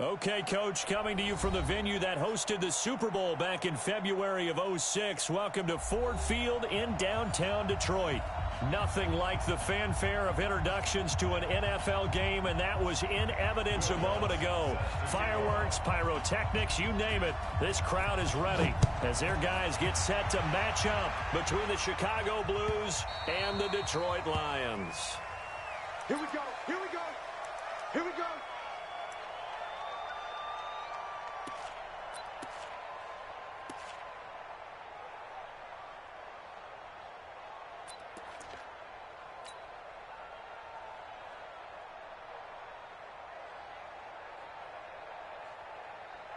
Okay, Coach, coming to you from the venue that hosted the Super Bowl back in February of '06. Welcome to Ford Field in downtown Detroit. Nothing like the fanfare of introductions to an NFL game, and that was in evidence a moment ago. Fireworks, pyrotechnics, you name it. This crowd is ready as their guys get set to match up between the Chicago Blues and the Detroit Lions. Here we go. Here we go. Here we go.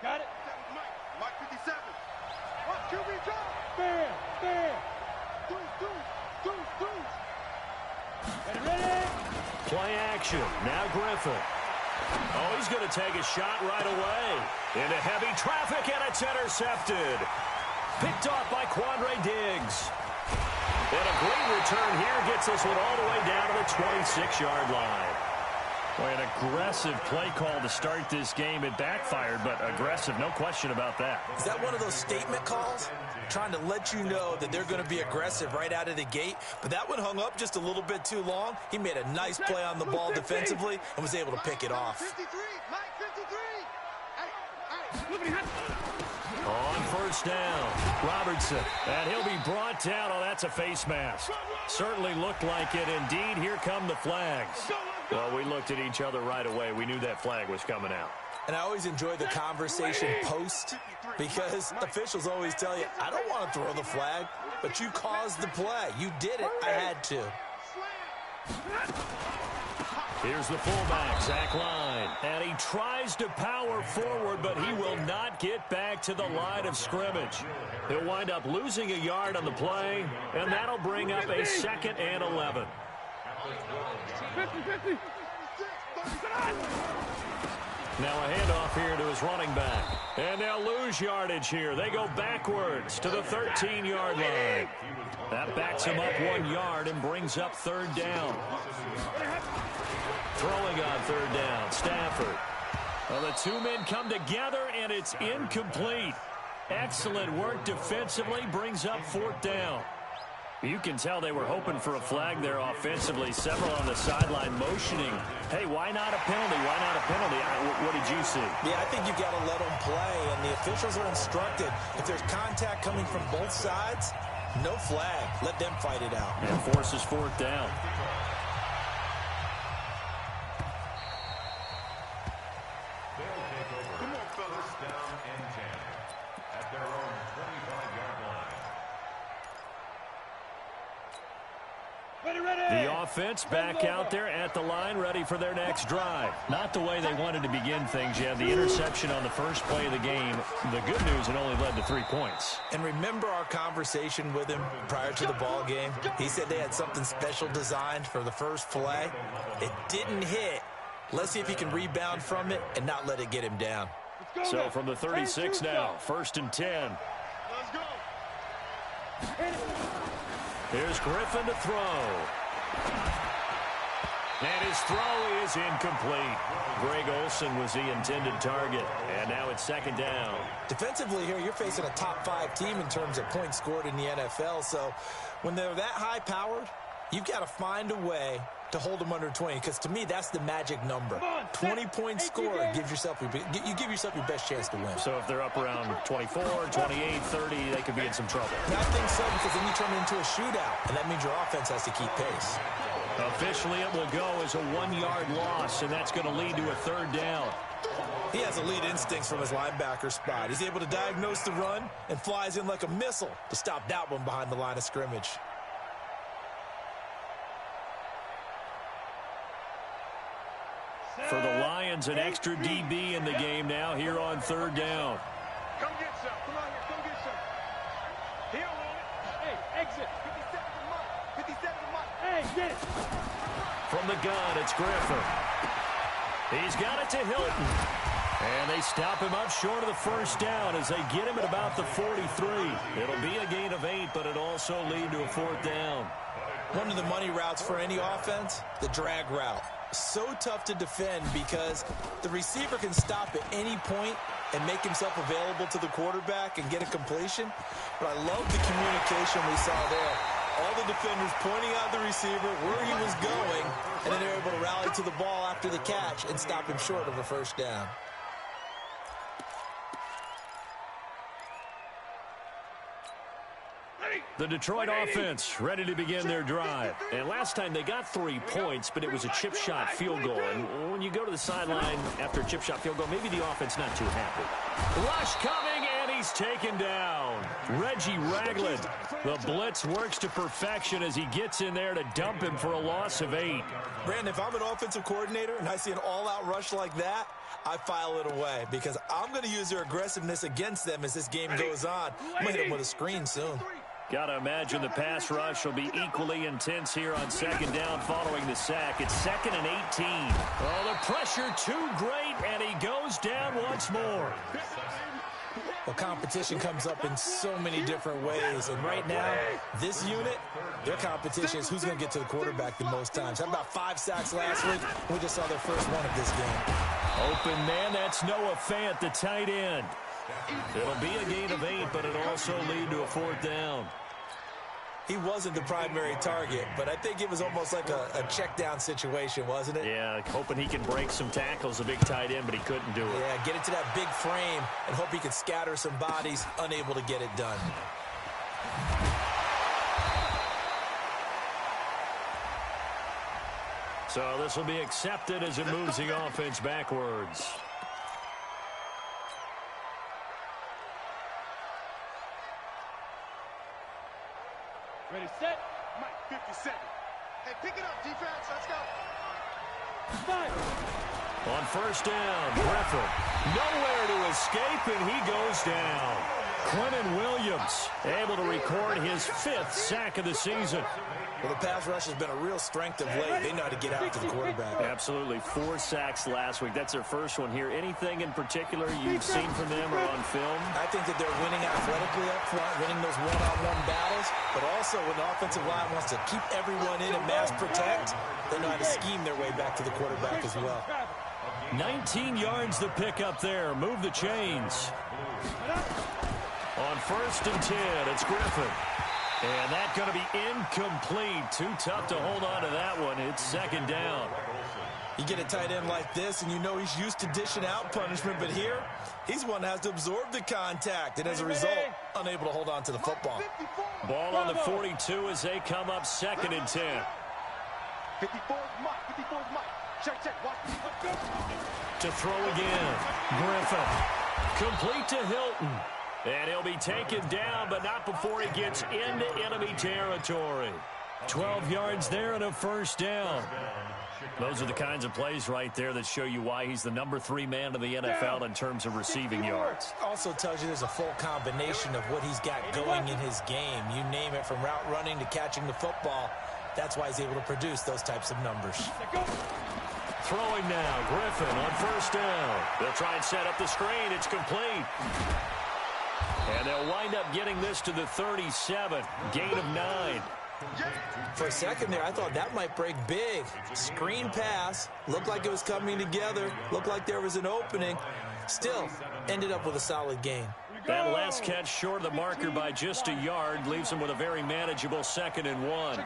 Got it. Mike 57. What? Here we go. Bam. Bam. Deuce. Ready? Play action. Now Griffin. Oh, he's going to take a shot right away. Into heavy traffic, and it's intercepted. Picked off by Quandre Diggs. And a great return here gets this one all the way down to the 26-yard line. Boy, an aggressive play call to start this game. It backfired, but aggressive, no question about that. Is that one of those statement calls? Trying to let you know that they're going to be aggressive right out of the gate. But that one hung up just a little bit too long. He made a nice play on the ball defensively and was able to pick it off. 53. Mike 53. On first down, Robertson. And he'll be brought down. Oh, that's a face mask. Certainly looked like it. Indeed, here come the flags. Well, we looked at each other right away. We knew that flag was coming out. And I always enjoy the conversation post because officials always tell you, I don't want to throw the flag, but you caused the play. You did it. I had to. Here's the fullback, Zach Line. And he tries to power forward, but he will not get back to the line of scrimmage. He'll wind up losing a yard on the play, and that'll bring up a 2nd and 11. 50. Now a handoff here to his running back. And they'll lose yardage here. They go backwards to the 13-yard line. That backs him up 1 yard and brings up 3rd down. Throwing on 3rd down, Stafford. Well, the two men come together, and it's incomplete. Excellent work defensively, brings up 4th down. You can tell they were hoping for a flag there offensively. Several on the sideline motioning. Hey, why not a penalty? Why not a penalty? What did you see? Yeah, I think you've got to let them play, and the officials are instructed. If there's contact coming from both sides, no flag. Let them fight it out. And forces 4th down. Come on, fellas. Down and 10 at their own 25-yard line. The offense back out there at the line, ready for their next drive. Not the way they wanted to begin things. You had the interception on the first play of the game. The good news, it only led to 3 points. And remember our conversation with him prior to the ball game? He said they had something special designed for the first play. It didn't hit. Let's see if he can rebound from it and not let it get him down. So from the 36 now, 1st and 10. Let's go. Here's Griffin to throw. And his throw is incomplete. Greg Olsen was the intended target. And now it's 2nd down. Defensively here, you're facing a top 5 team in terms of points scored in the NFL. So when they're that high-powered, you've got to find a way to hold them under 20, because to me, that's the magic number. 20-point score gives yourself you give yourself your best chance to win. So if they're up around 24, 28, 30, they could be in some trouble. And I think so, because then you turn it into a shootout, and that means your offense has to keep pace. Officially, it will go as a 1-yard loss, and that's going to lead to a 3rd down. He has elite instincts from his linebacker spot. He's able to diagnose the run and flies in like a missile to stop that one behind the line of scrimmage. For the Lions, an extra DB in the game now here on 3rd down. Come get some. Come on here. Come get some. He don't want it. Hey, exit. 57 to Mike. 57 to Mike. Hey, get it. From the gun, it's Griffin. He's got it to Hilton. And they stop him up short of the 1st down as they get him at about the 43. It'll be a gain of 8, but it'll also lead to a 4th down. One of the money routes for any offense, the drag route. so tough to defend because the receiver can stop at any point and make himself available to the quarterback and get a completion. But I love the communication we saw there. All the defenders pointing out the receiver, where he was going, and then they're able to rally to the ball after the catch and stop him short of a first down. The Detroit offense ready to begin their drive. And last time they got 3 points, but it was a chip shot field goal. And when you go to the sideline after a chip shot field goal, maybe the offense not too happy. Rush coming, and he's taken down. Reggie Ragland. The blitz works to perfection as he gets in there to dump him for a loss of 8. Brandon, if I'm an offensive coordinator and I see an all-out rush like that, I file it away because I'm going to use their aggressiveness against them as this game goes on. I'm going to hit them with a screen soon. Got to imagine the pass rush will be equally intense here on second down following the sack. It's 2nd and 18. Oh, the pressure too great, and he goes down once more. Well, competition comes up in so many different ways, and right now, this unit, their competition is who's going to get to the quarterback the most times. Had about 5 sacks last week. We just saw their first one of this game. Open man, that's Noah Fant, the tight end. It'll be a gain of 8, but it'll also lead to a 4th down. He wasn't the primary target, but I think it was almost like a check down situation, wasn't it? Yeah, hoping he can break some tackles, a big tight end, but he couldn't do it. Yeah, get it to that big frame and hope he can scatter some bodies, unable to get it done. So this will be accepted as it moves the offense backwards. Ready, set. Mike, 50 seconds. Hey, pick it up, defense. Let's go. Fire. On first down, Griffin. Nowhere to escape, and he goes down. Quentin Williams able to record his 5th sack of the season. Well, the pass rush has been a real strength of late. They know how to get out to the quarterback. Absolutely. 4 sacks last week. That's their first one here. Anything in particular you've seen from them or on film? I think that they're winning athletically up front, winning those one-on-one battles, but also when the offensive line wants to keep everyone in and mass protect, they know how to scheme their way back to the quarterback as well. 19 yards the pick up there. Move the chains. On first and 10, it's Griffin. And that's going to be incomplete. Too tough to hold on to that one. It's 2nd down. You get a tight end like this, and you know he's used to dishing out punishment, but here, he's one that has to absorb the contact, and as a result, unable to hold on to the football. Ball on the 42 as they come up 2nd and 10. 54 Mike, 54 Mike. Check, watch. To throw again, Griffin. Complete to Hilton. And he'll be taken down, but not before he gets into enemy territory. 12 yards there and a first down. Those are the kinds of plays right there that show you why he's the number 3 man in the NFL in terms of receiving yards. Also tells you there's a full combination of what he's got going in his game. You name it, from route running to catching the football. That's why he's able to produce those types of numbers. Throwing now, Griffin on first down. They'll try and set up the screen. It's complete. And they'll wind up getting this to the 37. Gain of 9. For a second there, I thought that might break big. Screen pass. Looked like it was coming together. Looked like there was an opening. Still, ended up with a solid gain. That last catch short of the marker by just a yard leaves him with a very manageable 2nd and 1.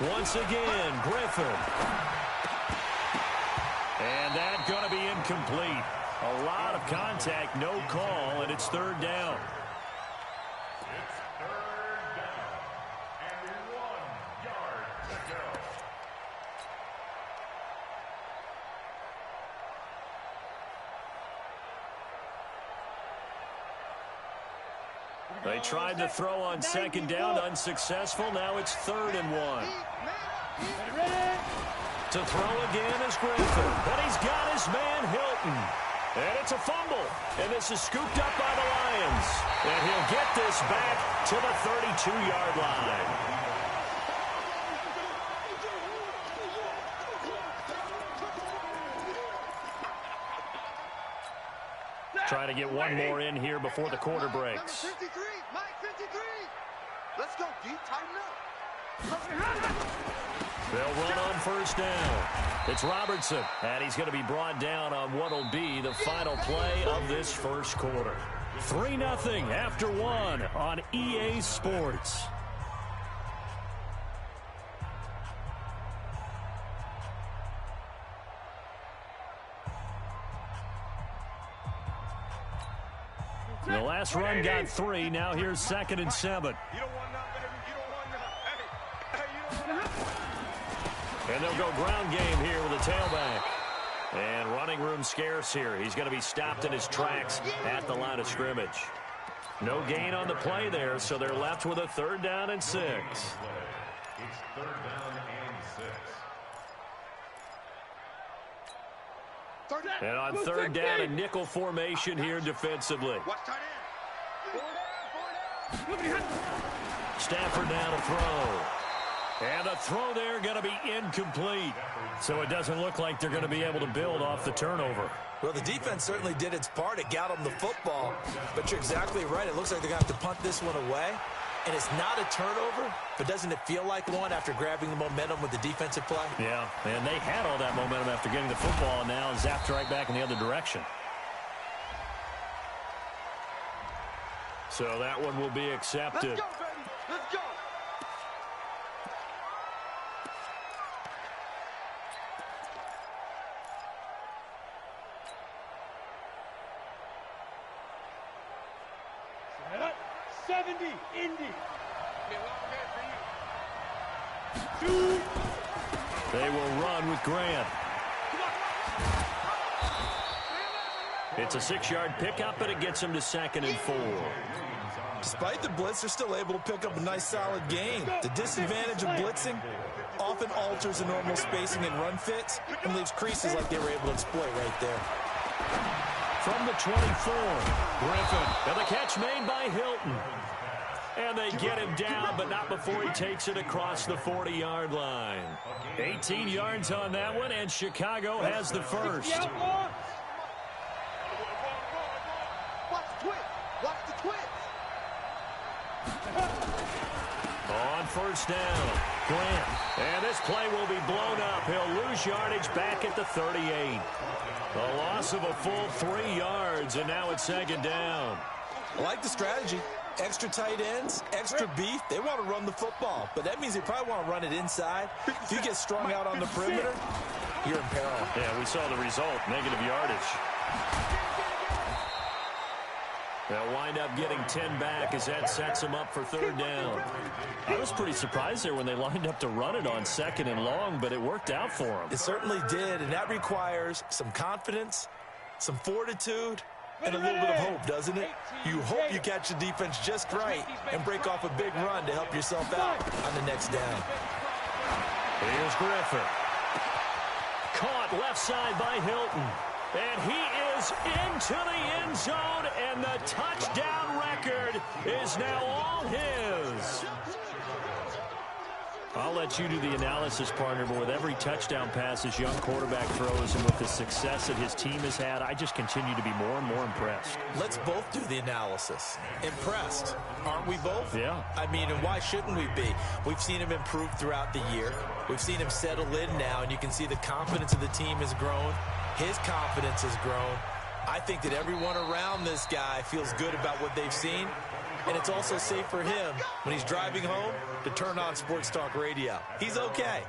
Once again, Griffin. And that's going to be incomplete. A lot of contact, no call, and it's 3rd down. It's 3rd down and 1 yard to go. They tried to throw on 2nd down, unsuccessful. Now it's 3rd and 1. To throw again is Griffin, but he's got his man Hilton. And it's a fumble, and this is scooped up by the Lions. And he'll get this back to the 32-yard line. Trying to get one more in here before the quarter breaks. 53, Mike, 53. Let's go, D. Tighten up. They'll run on first down. It's Robertson, and he's going to be brought down on what will be the final play of this first quarter. 3-0 after 1 on EA Sports. The last run got 3. Now here's 2nd and 7. You don't want nothing. You don't want nothing. Hey, you don't want nothing. And they'll go ground game here with a tailback. And running room scarce here. He's going to be stopped in his tracks at the line of scrimmage. No gain on the play there, so they're left with a 3rd down and 6. It's 3rd down and 6. And on 3rd down, a nickel formation here defensively. Watch tight end. Stafford now to throw. And the throw there going to be incomplete. So it doesn't look like they're going to be able to build off the turnover. Well, the defense certainly did its part. It got them the football. But you're exactly right. It looks like they're going to have to punt this one away. And it's not a turnover, but doesn't it feel like one after grabbing the momentum with the defensive play? Yeah, and they had all that momentum after getting the football, and now zapped right back in the other direction. So that one will be accepted. Let's go, baby. Let's go. Set up. 70, Indy. They will run with Grant. It's a 6-yard pickup, and it gets them to 2nd and 4. Despite the blitz, they're still able to pick up a nice, solid gain. The disadvantage of blitzing often alters the normal spacing and run fits and leaves creases like they were able to exploit right there. From the 24, Griffin. And the catch made by Hilton. And they get him down, but not before he takes it across the 40-yard line. 18 yards on that one, and Chicago has the first. Watch the twist. Watch the twist. On first down, Grant. And this play will be blown up. He'll lose yardage back at the 38. A loss of a full 3 yards, and now it's 2nd down. I like the strategy. Extra tight ends, extra beef. They want to run the football, but that means they probably want to run it inside. If you get strung out on the perimeter, you're in peril. Yeah, we saw the result, negative yardage. They'll wind up getting 10 back as that sets them up for 3rd down. I was pretty surprised there when they lined up to run it on 2nd and long, but it worked out for them. It certainly did, and that requires some confidence, some fortitude, and a little bit of hope, doesn't it? You hope you catch the defense just right and break off a big run to help yourself out on the next down. Here's Griffin. Caught left side by Hilton. And he is into the end zone, and the touchdown record is now all his. I'll let you do the analysis, partner, but with every touchdown pass his young quarterback throws and with the success that his team has had, I just continue to be more and more impressed. Let's both do the analysis. Impressed, aren't we both? Yeah. I mean, and why shouldn't we be? We've seen him improve throughout the year. We've seen him settle in now, and you can see the confidence of the team has grown. His confidence has grown. I think that everyone around this guy feels good about what they've seen. And it's also safe for him when he's driving home to turn on Sports Talk Radio. He's okay.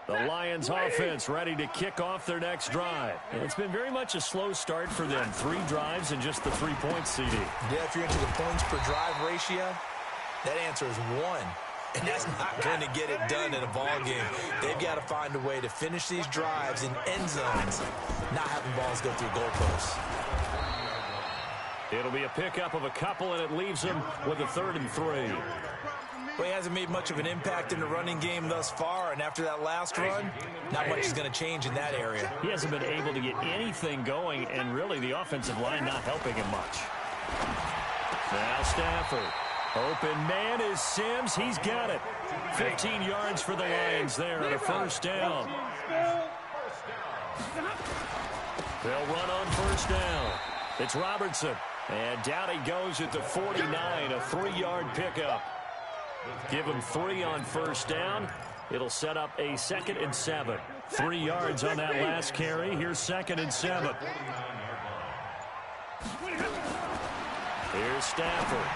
The Lions offense ready to kick off their next drive. And it's been very much a slow start for them. 3 drives and just the 3 points, CD. Yeah, if you're into the points per drive ratio, that answer is 1. And that's not going to get it done in a ball game. They've got to find a way to finish these drives in end zones, not having balls go through goalposts. It'll be a pickup of a couple, and it leaves them with a 3rd and 3. Well, he hasn't made much of an impact in the running game thus far, and after that last run, not much is going to change in that area. He hasn't been able to get anything going, and really the offensive line not helping him much. Now Stafford. Open man is Sims. He's got it. 15 yards for the Lions there on a first down. They'll run on first down. It's Robertson. And down he goes at the 49, a 3-yard pickup. Give him 3 on first down. It'll set up a 2nd and 7. 3 yards on that last carry. Here's 2nd and 7. Here's Stafford.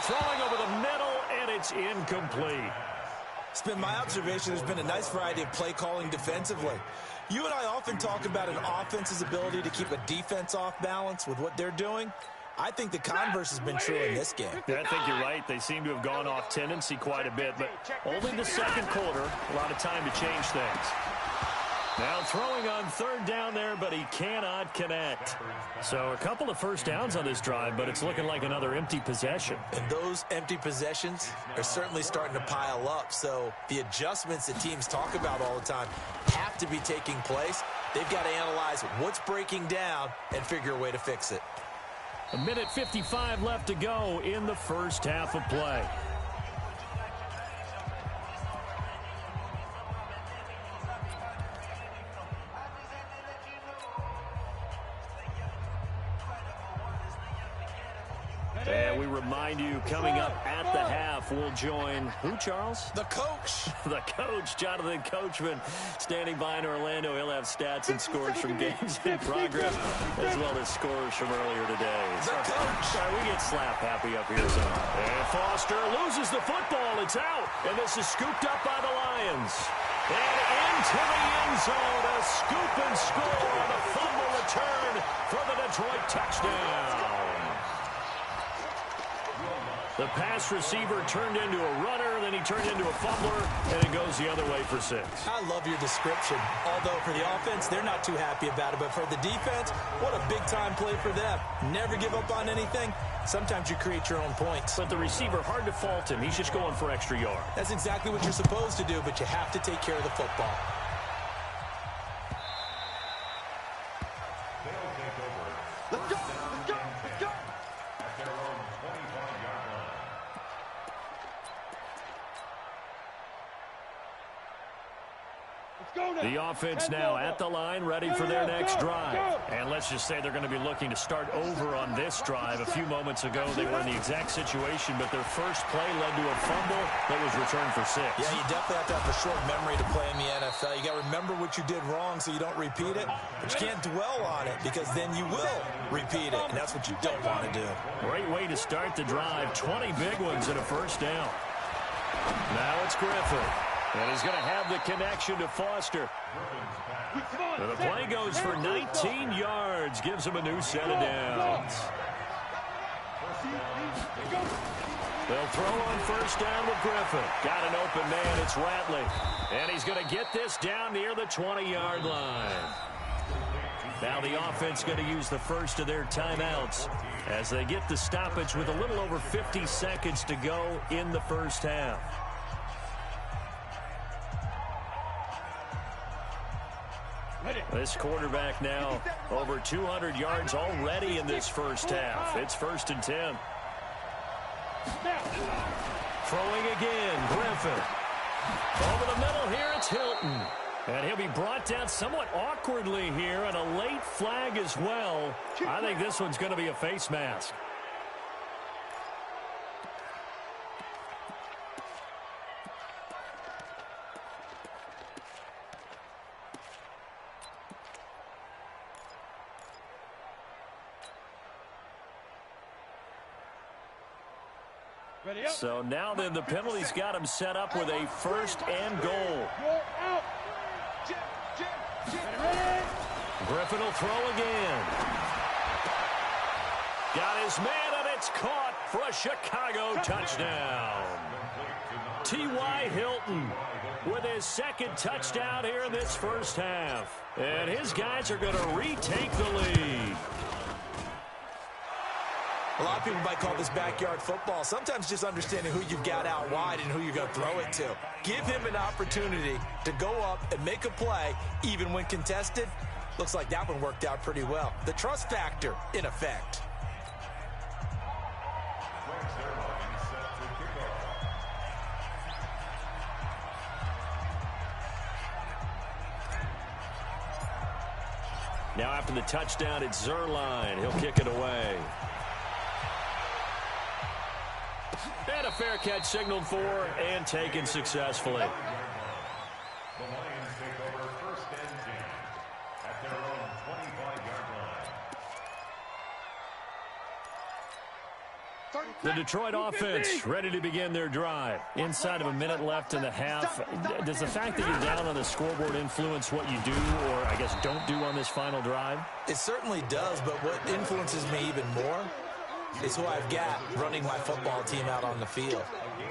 Throwing over the middle, and it's incomplete. It's been my observation there's been a nice variety of play calling defensively. You and I often talk about an offense's ability to keep a defense off balance with what they're doing. I think the converse has been true in this game. Yeah, I think you're right. They seem to have gone off tendency quite a bit, but only the second quarter, a lot of time to change things. Now throwing on 3rd down there, but he cannot connect. So a couple of first downs on this drive, but it's looking like another empty possession. And those empty possessions are certainly starting to pile up. So the adjustments that teams talk about all the time have to be taking place. They've got to analyze what's breaking down and figure a way to fix it. 1:55 left to go in the first half of play. And we remind you, coming up at the half, we'll join who, Charles? The coach. The coach, Jonathan Coachman, standing by in Orlando. He'll have stats and scores from games in progress, as well as scores from earlier today. The coach. Sorry, we get slap happy up here. So. And Foster loses the football. It's out. And this is scooped up by the Lions. And into the end zone, a scoop and score on a fumble return for the Detroit touchdown. The pass receiver turned into a runner, then he turned into a fumbler, and it goes the other way for 6. I love your description. Although for the offense, they're not too happy about it. But for the defense, what a big-time play for them. Never give up on anything. Sometimes you create your own points. But the receiver, hard to fault him. He's just going for extra yard. That's exactly what you're supposed to do, but you have to take care of the football. Let's go! Let's go! Let's go! At their own 25-yard line. The offense now at the line, ready for their next drive. And let's just say they're going to be looking to start over on this drive. A few moments ago, they were in the exact situation, but their first play led to a fumble that was returned for 6. Yeah, you definitely have to have a short memory to play in the NFL. You got to remember what you did wrong so you don't repeat it, but you can't dwell on it because then you will repeat it, and that's what you don't want to do. Great way to start the drive. 20 big ones and a first down. Now it's Griffin. And he's going to have the connection to Foster. And the play goes for 19 yards. Gives him a new set of downs. They'll throw on first down with Griffin. Got an open man. It's Ratley. And he's going to get this down near the 20-yard line. Now the offense going to use the first of their timeouts as they get the stoppage with a little over 50 seconds to go in the first half. This quarterback now over 200 yards already in this first half. It's 1st and 10. Throwing again, Griffin. Over the middle here, it's Hilton. And he'll be brought down somewhat awkwardly here, and a late flag as well. I think this one's going to be a face mask. So now then the penalty's got him set up with a 1st and goal. Griffin will throw again. Got his man, and it's caught for a Chicago touchdown. T.Y. Hilton with his 2nd touchdown here in this first half. And his guys are going to retake the lead. A lot of people might call this backyard football. Sometimes just understanding who you've got out wide and who you're going to throw it to. Give him an opportunity to go up and make a play, even when contested. Looks like that one worked out pretty well. The trust factor in effect. Now after the touchdown, it's Zerline. He'll kick it away. And a fair catch signaled for and taken successfully. The Lions take over first and 10 at their own 25-yard line. The Detroit offense ready to begin their drive. Inside of a minute left in the half. Does the fact that you're down on the scoreboard influence what you do or, I guess, don't do on this final drive? It certainly does, but what influences me even more is who I've got running my football team out on the field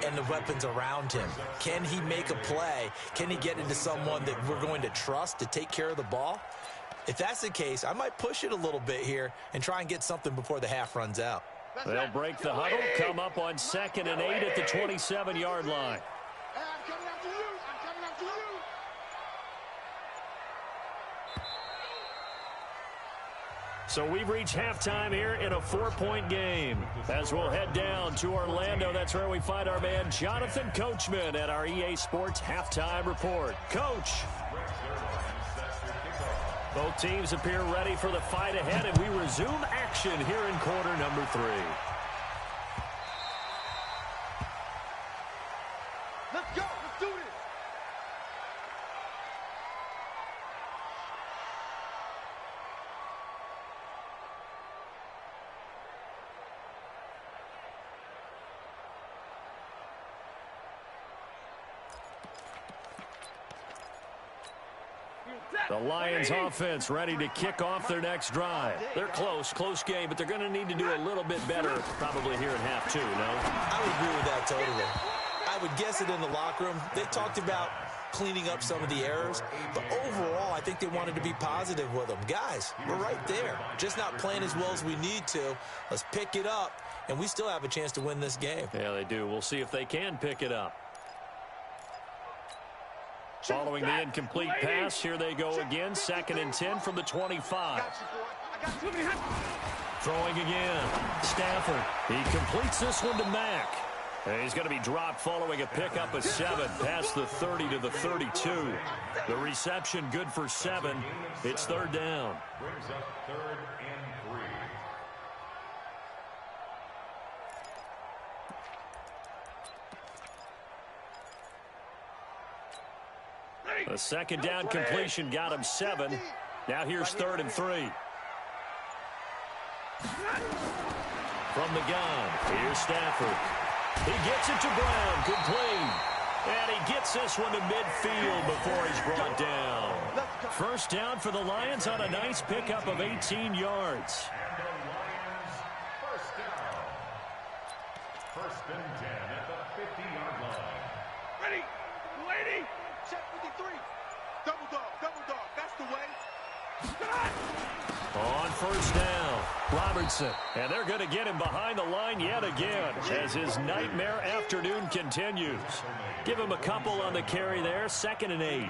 and the weapons around him. Can he make a play? Can he get into someone that we're going to trust to take care of the ball? If that's the case, I might push it a little bit here and try and get something before the half runs out. They'll break the huddle, come up on 2nd and 8 at the 27-yard line. I'm coming after you. I'm coming after you. So we've reached halftime here in a 4-point game. As we'll head down to Orlando, that's where we find our man Jonathan Coachman at our EA Sports Halftime Report. Coach. Both teams appear ready for the fight ahead, and we resume action here in quarter number 3. Let's go. Let's do this. The Lions offense ready to kick off their next drive. They're close game, but they're going to need to do a little bit better probably here in half 2, no? I would agree with that totally. I would guess it in the locker room. They talked about cleaning up some of the errors, but overall, I think they wanted to be positive with them. Guys, we're right there. Just not playing as well as we need to. Let's pick it up, and we still have a chance to win this game. Yeah, they do. We'll see if they can pick it up. Following the incomplete pass, here they go again. 2nd and 10 from the 25. Throwing again. Stafford. He completes this one to Mack. And he's going to be dropped following a pickup of 7 past the 30 to the 32. The reception good for 7. It's 3rd down. Brings up 3rd and 3. A 2nd down completion got him 7. Now here's 3rd and 3. From the gun, here's Stafford. He gets it to Brown, complete. And he gets this one to midfield before he's brought down. 1st down for the Lions on a nice pickup of 18 yards. And the Lions first down. 1st and 10 at the 50-yard line. Ready. Lady. Check 53. Double dog. That's the way. On 1st down, Robertson. And they're going to get him behind the line yet again as his nightmare afternoon continues. Give him a couple on the carry there. 2nd and 8.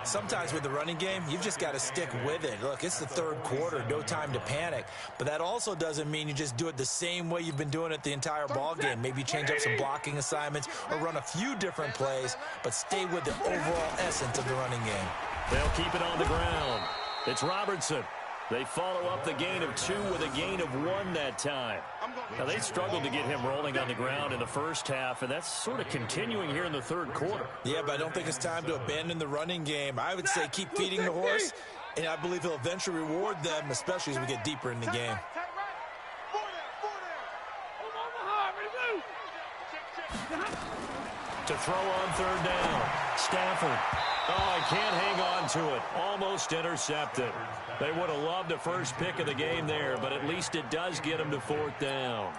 Sometimes with the running game, you've just got to stick with it. Look, it's the 3rd quarter, no time to panic. But that also doesn't mean you just do it the same way you've been doing it the entire ball game. Maybe change up some blocking assignments or run a few different plays, but stay with the overall essence of the running game. They'll keep it on the ground. It's Robertson. They follow up the gain of 2 with a gain of 1 that time. Now, they struggled to get him rolling on the ground in the first half, and that's sort of continuing here in the 3rd quarter. Yeah, but I don't think it's time to abandon the running game. I would say keep feeding the horse, and I believe he'll eventually reward them, especially as we get deeper in the game. To throw on 3rd down, Stafford. Oh, he can't hang on to it. Almost intercepted. They would have loved a first pick of the game there, but at least it does get him to 4th down.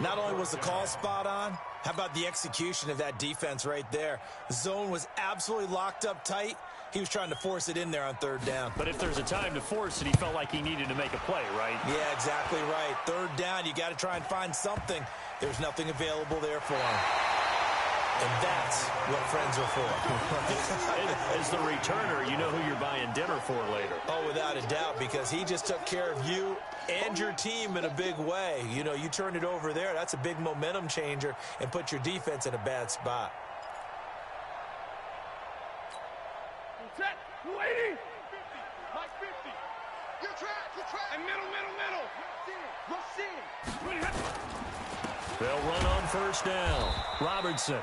Not only was the call spot on, how about the execution of that defense right there? The zone was absolutely locked up tight. He was trying to force it in there on 3rd down. But if there's a time to force it, he felt like he needed to make a play, right? Yeah, exactly right. 3rd down, you got to try and find something. There's nothing available there for him. And that's what friends are for. As the returner, you know who you're buying dinner for later. Oh, without a doubt, because he just took care of you and your team in a big way. You know, you turned it over there. That's a big momentum changer and put your defense in a bad spot. Set. 280. Mike 50. And middle. They'll run on first down. Robertson.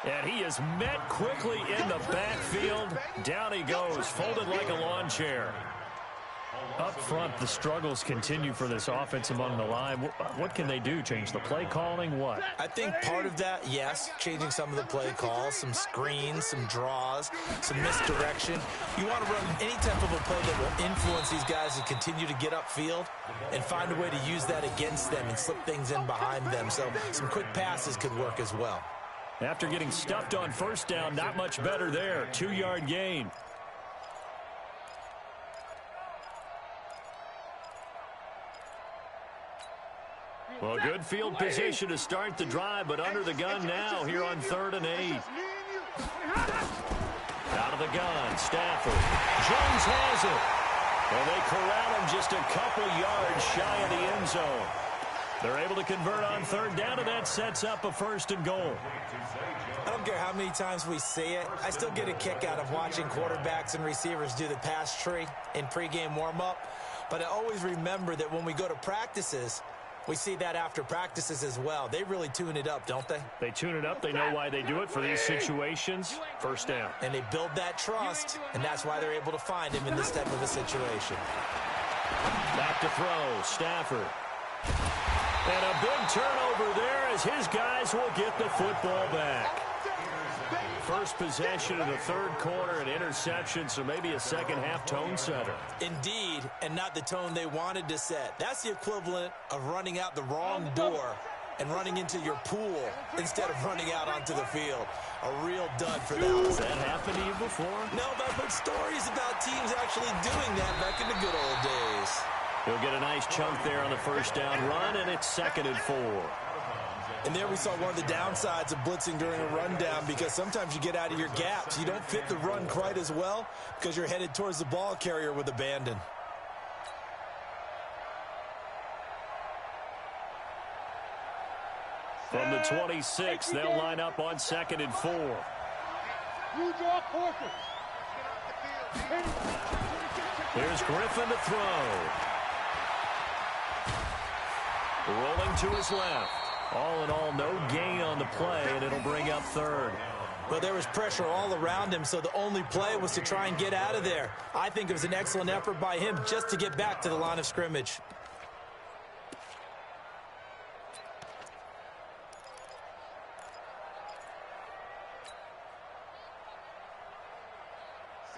And he is met quickly in the backfield. Down he goes, folded like a lawn chair. Up front, the struggles continue for this offense among the line. What can they do? Change the play calling? What? I think part of that, yes, changing some of the play calls, some screens, some draws, some misdirection. You want to run any type of a play that will influence these guys to continue to get upfield and find a way to use that against them and slip things in behind them. So some quick passes could work as well. After getting stuffed on first down, not much better there. 2-yard gain. Well, good field position to start the drive, but under the gun now here on 3rd and 8. Out of the gun, Stafford. Jones has it. And they corral him just a couple yards shy of the end zone. They're able to convert on 3rd down, and that sets up a 1st and goal. I don't care how many times we say it. I still get a kick out of watching quarterbacks and receivers do the pass tree in pregame warm-up. But I always remember that when we go to practices, we see that after practices as well. They really tune it up, don't they? They tune it up. They know why they do it for these situations. 1st down. And they build that trust, and that's why they're able to find him in this type of a situation. Back to throw, Stafford. And a big turnover there as his guys will get the football back. First possession of the 3rd quarter, an interception, so maybe a second-half tone setter. Indeed, and not the tone they wanted to set. That's the equivalent of running out the wrong door and running into your pool instead of running out onto the field. A real dud for that. Has that happened to you before? No, but I've heard stories about teams actually doing that back in the good old days. He'll get a nice chunk there on the 1st down run, and it's 2nd and 4. And there we saw one of the downsides of blitzing during a rundown, because sometimes you get out of your gaps. You don't fit the run quite as well because you're headed towards the ball carrier with abandon. From the 26, they'll line up on 2nd and 4. You draw quarters. Here's Griffin to throw. Rolling to his left. All in all, no gain on the play, and it'll bring up 3rd. Well, there was pressure all around him, so the only play was to try and get out of there. I think it was an excellent effort by him just to get back to the line of scrimmage.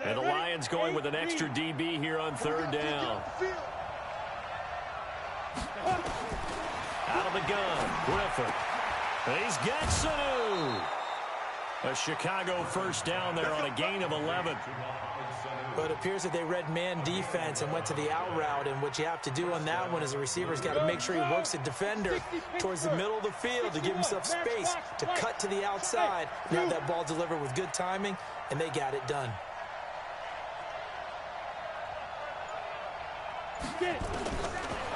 And the Lions going with an extra DB here on 3rd down. Out of the gun, Griffin. He's got Sanu. A Chicago 1st down there on a gain of 11. But it appears that they read man defense and went to the out route, and what you have to do on that one is the receiver's got to make sure he works the defender towards the middle of the field to give himself space to cut to the outside and have that ball delivered with good timing, and they got it done.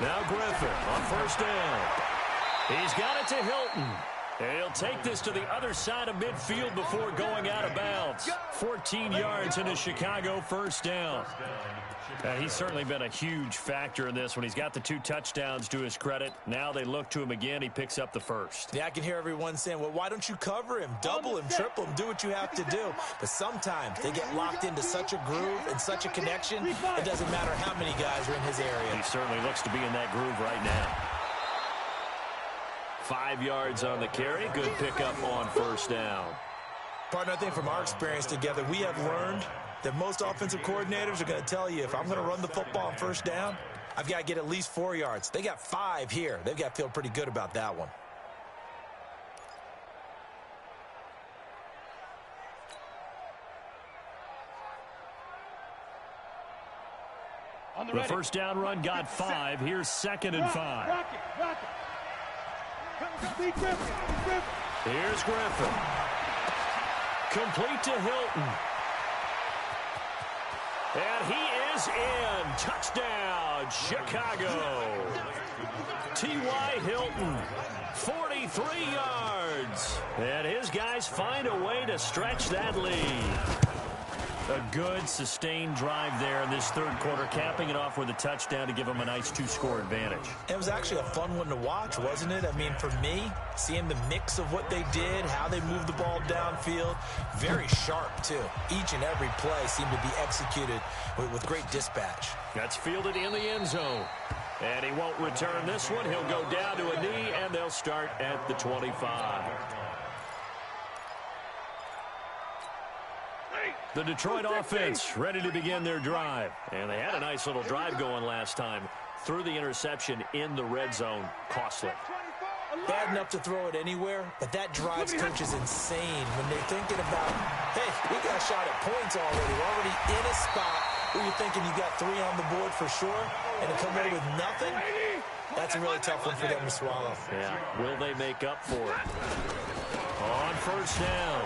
Now Griffin on 1st down. He's got it to Hilton. And he'll take this to the other side of midfield before going out of bounds. 14 yards into Chicago 1st down. He's certainly been a huge factor in this when he's got the 2 touchdowns to his credit. Now they look to him again. He picks up the 1st. Yeah, I can hear everyone saying, well, why don't you cover him? Double him, triple him, do what you have to do. But sometimes they get locked into such a groove and such a connection, it doesn't matter how many guys are in his area. He certainly looks to be in that groove right now. 5 yards on the carry. Good pickup on 1st down. Partner, I think from our experience together, we have learned that most offensive coordinators are going to tell you, if I'm going to run the football on 1st down, I've got to get at least 4 yards. They got 5 here. They've got to feel pretty good about that one. The 1st down run got 5. Here's 2nd and 5. Rock it. Here's Griffin. Complete to Hilton. And he is in. Touchdown, Chicago. T.Y. Hilton, 43 yards. And his guys find a way to stretch that lead. A good, sustained drive there in this third quarter, capping it off with a touchdown to give them a nice 2-score advantage. It was actually a fun one to watch, wasn't it? I mean, for me, seeing the mix of what they did, how they moved the ball downfield, very sharp, too. Each and every play seemed to be executed with great dispatch. That's fielded in the end zone. And he won't return this one. He'll go down to a knee, and they'll start at the 25. The Detroit offense ready to begin their drive. And they had a nice little drive going last time. Threw the interception in the red zone. Costly. Bad enough to throw it anywhere, but that drives coaches insane when they're thinking about, hey, we got a shot at points already. We're already in a spot where you're thinking you got 3 on the board for sure, and to come away with nothing, that's a really tough one for them to swallow. Yeah, will they make up for it? On first down,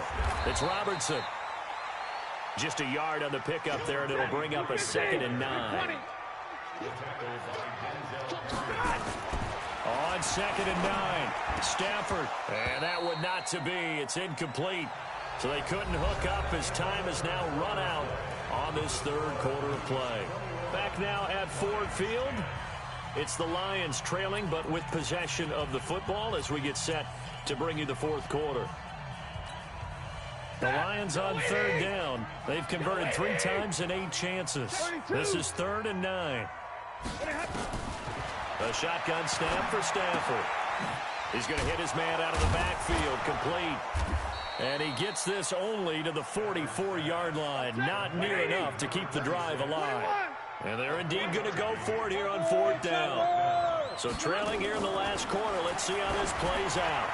it's Robertson. Just a yard on the pickup there, and it'll bring up a 2nd and 9. On 2nd and 9, Stafford. And that would not to be. It's incomplete. So they couldn't hook up as time has now run out on this third quarter of play. Back now at Ford Field. It's the Lions trailing, but with possession of the football as we get set to bring you the fourth quarter. The Lions on third down. They've converted 3 times in 8 chances. This is 3rd and 9. A shotgun snap for Stafford. He's going to hit his man out of the backfield, complete. And he gets this only to the 44-yard line. Not near enough to keep the drive alive. And they're indeed going to go for it here on 4th down. So trailing here in the last quarter. Let's see how this plays out.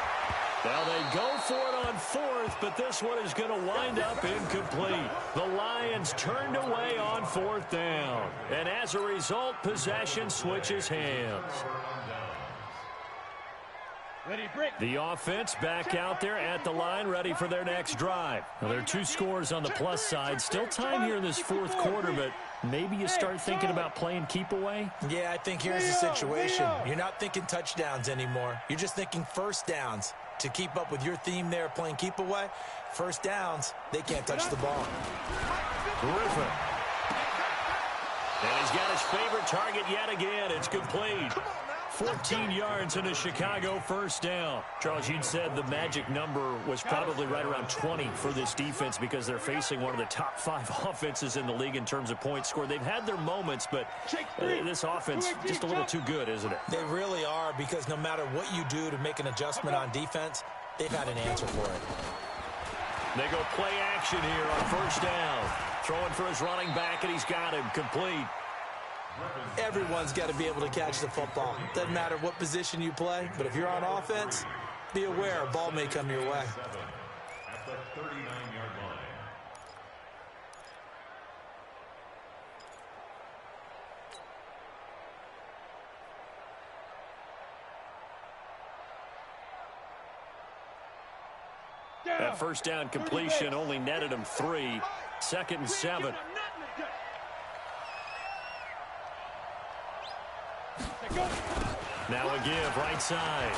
Now they go for it on 4th, but this one is going to wind up incomplete. The Lions turned away on 4th down. And as a result, possession switches hands. The offense back out there at the line, ready for their next drive. Now, there are 2 scores on the plus side. Still time here in this fourth quarter, but maybe you start thinking about playing keep away? Yeah, I think here's the situation. You're not thinking touchdowns anymore. You're just thinking first downs. To keep up with your theme there, playing keep away, first downs, they can't touch the ball. Griffin. And he's got his favorite target yet again. It's complete. 14 yards and a Chicago first down. Charles, you'd said the magic number was probably right around 20 for this defense because they're facing one of the top 5 offenses in the league in terms of points scored. They've had their moments, but this offense just a little too good, isn't it? They really are, because no matter what you do to make an adjustment on defense, they've had an answer for it. They go play action here on first down. Throwing for his running back, and he's got him complete. Everyone's got to be able to catch the football. Doesn't matter what position you play, but if you're on offense, be aware a ball may come your way. At the 39-yard line. That first down completion only netted him 3. 2nd and 7. Now a give right side.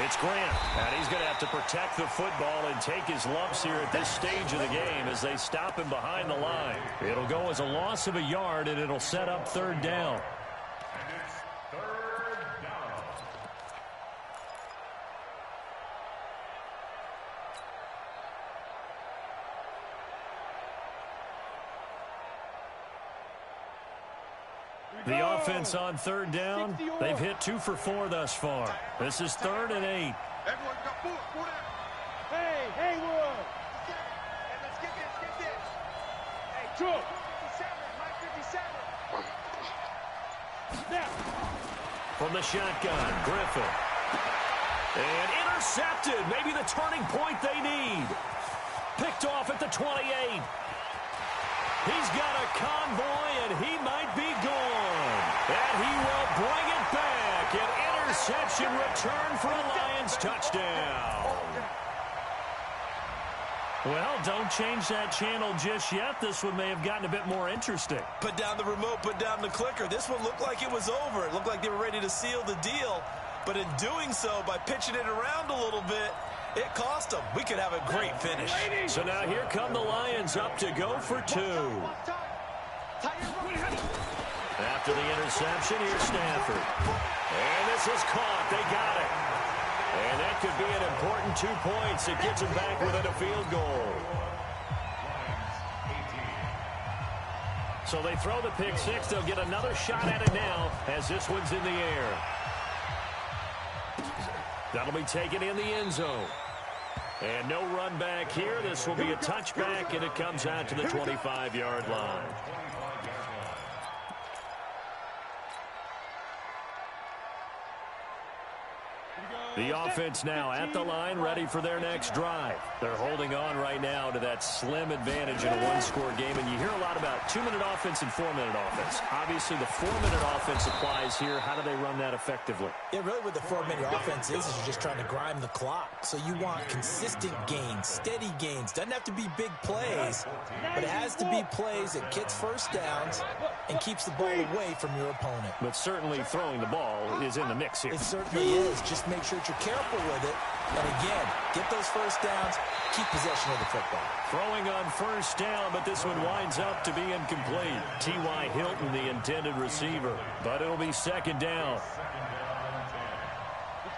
It's Grant, and he's going to have to protect the football and take his lumps here at this stage of the game as they stop him behind the line. It'll go as a loss of a yard, and it'll set up 3rd down. And it's 3rd down. The offense on 3rd down, they've hit 2 for 4 thus far. This is 3rd and 8. Everyone got four down. Hey, Haywood. Hey, let's get this. Hey, True. 57, Mike 57. Now. From the shotgun, Griffin. And intercepted. Maybe the turning point they need. Picked off at the 28. He's got a convoy, and he might be gone. And he will bring it back. An interception return for a Lions touchdown. Well, don't change that channel just yet. This one may have gotten a bit more interesting. Put down the remote, put down the clicker. This one looked like it was over. It looked like they were ready to seal the deal. But in doing so, by pitching it around a little bit, It cost them. We could have a great finish. So now here come the Lions up to go for 2. After the interception, here's Stafford. And this is caught. They got it. And that could be an important 2 points. It gets them back within a field goal. So they throw the pick 6. They'll get another shot at it now as this one's in the air. That'll be taken in the end zone. And no run back here. This will be a touchback, and it comes out to the 25-yard line. The offense now at the line, ready for their next drive. They're holding on right now to that slim advantage in a one-score game, and you hear a lot about 2-minute offense and 4-minute offense. Obviously, the 4-minute offense applies here. How do they run that effectively? Yeah, really what the 4-minute offense is you're just trying to grind the clock. So you want consistent gains, steady gains. Doesn't have to be big plays, but it has to be plays that gets first downs and keeps the ball away from your opponent. But certainly throwing the ball is in the mix here. It certainly is. Just make sure you're careful with it. And again, get those first downs, keep possession of the football. Throwing on first down, but this one winds up to be incomplete. T.Y. Hilton, the intended receiver. But it'll be second down.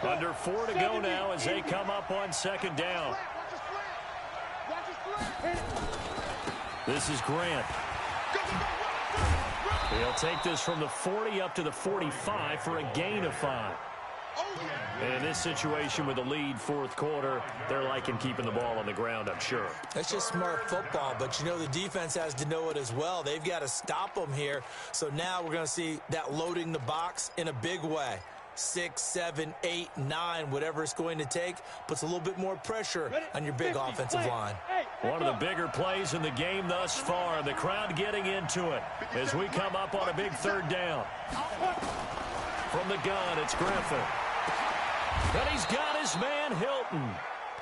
Under 4 to go now as they come up on second down. This is Grant. He'll take this from the 40 up to the 45 for a gain of 5. And in this situation with the lead fourth quarter, they're liking keeping the ball on the ground, I'm sure. That's just smart football, but you know the defense has to know it as well. They've got to stop them here. So now we're going to see that loading the box in a big way. 6, 7, 8, 9, whatever it's going to take, puts a little bit more pressure on your big offensive line. One of the bigger plays in the game thus far. The crowd getting into it as we come up on a big third down. From the gun, it's Griffin. And he's got his man, Hilton.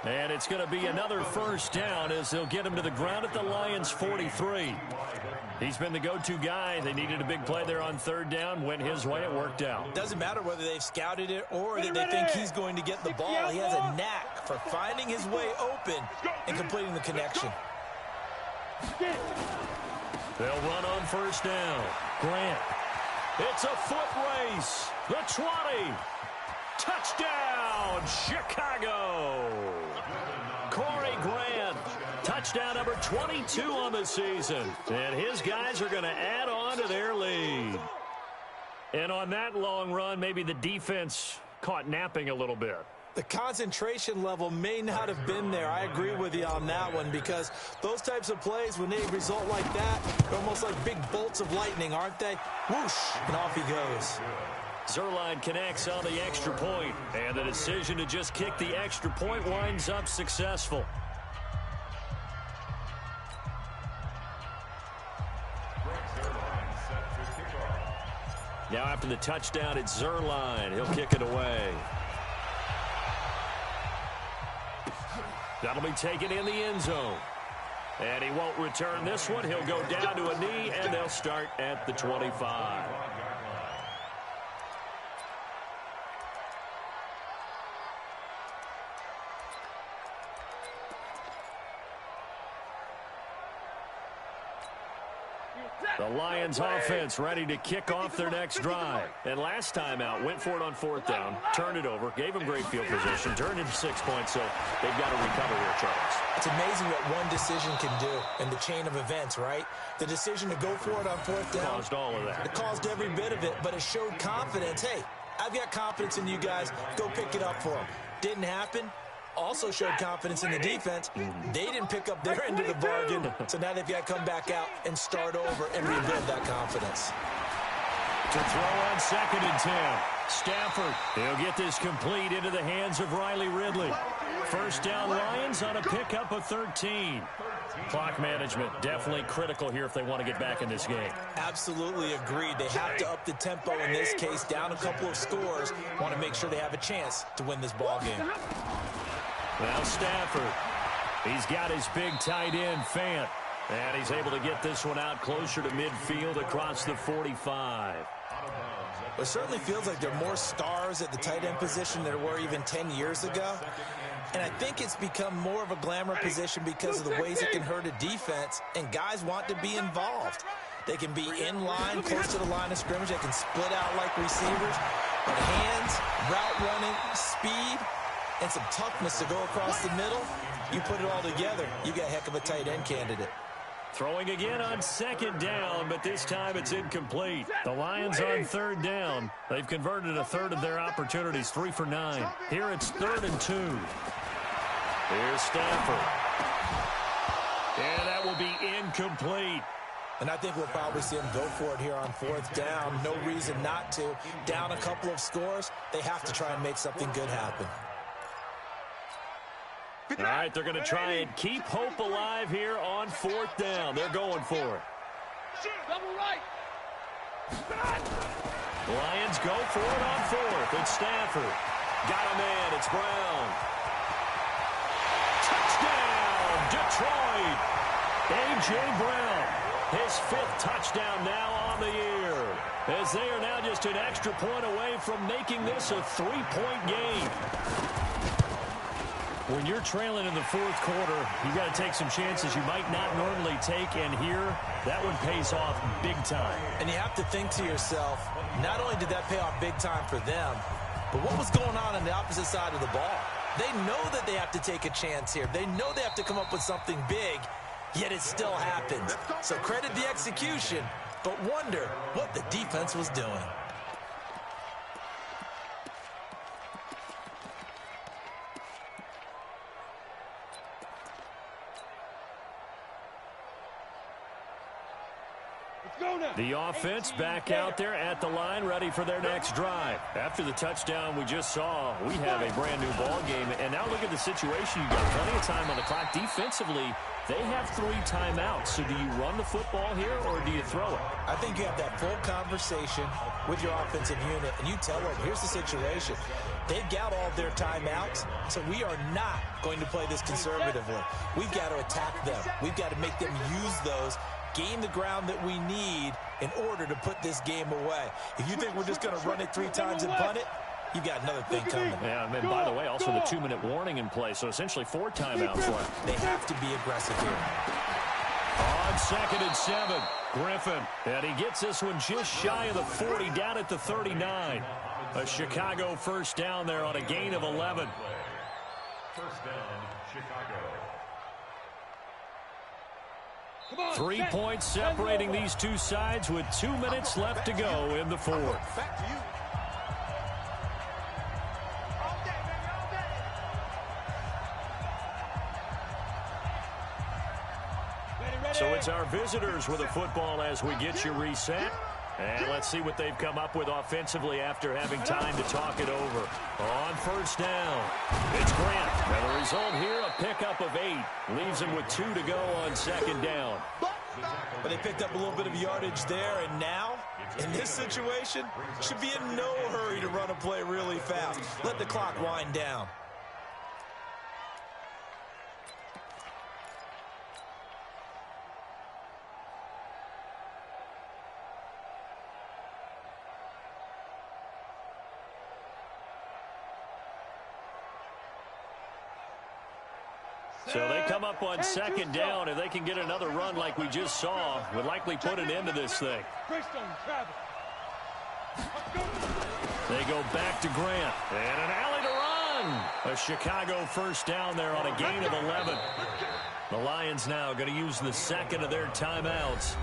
And it's going to be another first down as they'll get him to the ground at the Lions' 43. He's been the go-to guy. They needed a big play there on third down. Went his way. It worked out. Doesn't matter whether they've scouted it or that they think he's going to get the ball. He has a knack for finding his way open and completing the connection. They'll run on first down. Grant. It's a foot race. The 20. Touchdown, Chicago. Corey Grant, touchdown number 22 on the season. And his guys are going to add on to their lead. And on that long run, maybe the defense caught napping a little bit. The concentration level may not have been there. I agree with you on that one because those types of plays, when they result like that, they're almost like big bolts of lightning, aren't they? Whoosh, and off he goes. Zerline connects on the extra point, and the decision to just kick the extra point winds up successful. Now after the touchdown, it's Zerline. He'll kick it away. That'll be taken in the end zone. And he won't return this one. He'll go down to a knee, and they'll start at the 25. The Lions offense ready to kick off their next drive. And last time out, went for it on fourth down, turned it over, gave them great field position, turned into 6 points, so they've got to recover here, Charles. It's amazing what one decision can do in the chain of events, right? The decision to go for it on fourth down. Caused all of that. It caused every bit of it, but it showed confidence. Hey, I've got confidence in you guys. Go pick it up for them. Didn't happen. Also showed confidence in the defense. They didn't pick up their end of the bargain, so now they've got to come back out and start over and rebuild that confidence. To throw on 2nd and 10. Stafford, he'll get this complete into the hands of Riley Ridley. First down Lions on a pickup of 13. Clock management definitely critical here if they want to get back in this game. Absolutely agreed. They have to up the tempo in this case, down a couple of scores. Want to make sure they have a chance to win this ball game. Now Stafford, he's got his big tight end, Fant, and he's able to get this one out closer to midfield across the 45. It certainly feels like there are more stars at the tight end position than there were even 10 years ago. And I think it's become more of a glamour position because of the ways it can hurt a defense, and guys want to be involved. They can be in line, close to the line of scrimmage. They can split out like receivers. But hands, route running, speed, and some toughness to go across the middle, you put it all together, you got a heck of a tight end candidate. Throwing again on second down, but this time it's incomplete. The Lions on third down. They've converted a third of their opportunities, 3 for 9. Here it's 3rd and 2. Here's Stafford. And that will be incomplete. And I think we'll probably see them go for it here on 4th down. No reason not to. Down a couple of scores, they have to try and make something good happen. All right, they're going to try and keep hope alive here on 4th down. They're going for it. Double right. The Lions go for it on 4th. It's Stafford. Got a man. It's Brown. Touchdown, Detroit. A.J. Brown, his 5th touchdown now on the year, as they are now just an extra point away from making this a 3-point game. When you're trailing in the 4th quarter, you've got to take some chances you might not normally take, and here, that one pays off big time. And you have to think to yourself, not only did that pay off big time for them, but what was going on the opposite side of the ball? They know that they have to take a chance here. They know they have to come up with something big, yet it still happens. So credit the execution, but wonder what the defense was doing. The offense back out there at the line, ready for their next drive. After the touchdown we just saw, we have a brand-new ball game. And now look at the situation. You've got plenty of time on the clock. Defensively, they have 3 timeouts. So do you run the football here, or do you throw it? I think you have that full conversation with your offensive unit, and you tell them, here's the situation. They've got all their timeouts, so we are not going to play this conservatively. We've got to attack them. We've got to make them use those, gain the ground that we need in order to put this game away. If you think we're just going to run it 3 times and punt it, you got another thing coming. Yeah, and then, by the way, also the 2-minute warning in play, so essentially 4 timeouts left. They have to be aggressive here. On 2nd and 7, Griffin. And he gets this one just shy of the 40, down at the 39. A Chicago first down there on a gain of 11. First down, Chicago. 3 points separating these two sides with 2 minutes left to go in the 4th. Back to you. So it's our visitors with a football as we get you reset. And let's see what they've come up with offensively after having time to talk it over. On first down, it's Grant. And the result here, a pickup of 8. Leaves him with 2 to go on second down. But they picked up a little bit of yardage there, and now, in this situation, should be in no hurry to run a play really fast. Let the clock wind down. So they come up on second down. If they can get another run like we just saw, would likely put an end to this thing. They go back to Grant. And an alley to run. A Chicago first down there on a gain of 11. The Lions now going to use the 2nd of their timeouts.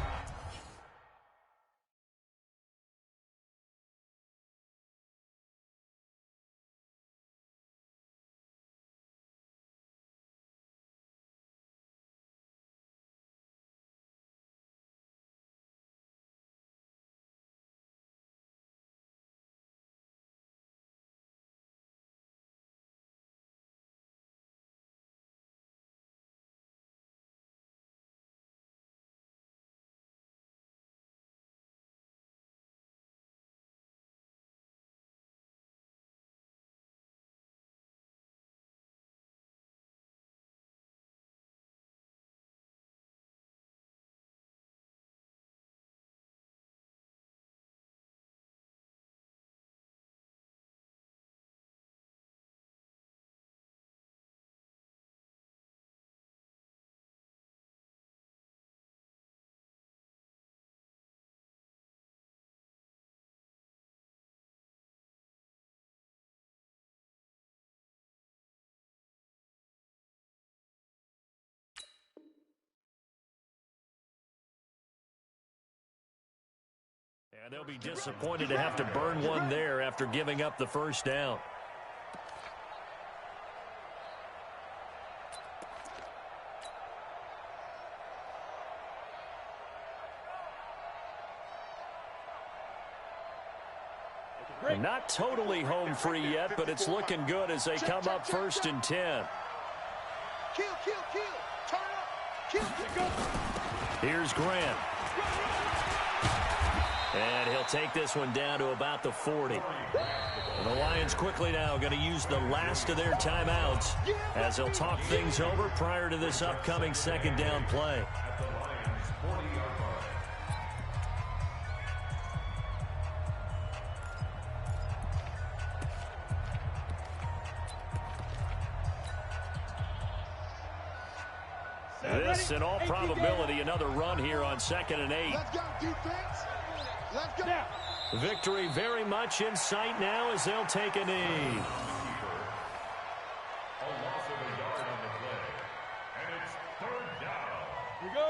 And they'll be disappointed to have to burn one there after giving up the first down. And not totally home free yet, but it's looking good as they come up 1st and 10. Kill, kill, kill. Turn up. Kill. Here's Grant. And he'll take this one down to about the 40. And the Lions quickly now going to use the last of their timeouts as they'll talk things over prior to this upcoming 2nd down play. This, in all probability, another run here on 2nd and 8. Let's go, defense. Let's go. Victory very much in sight now as they'll take a knee.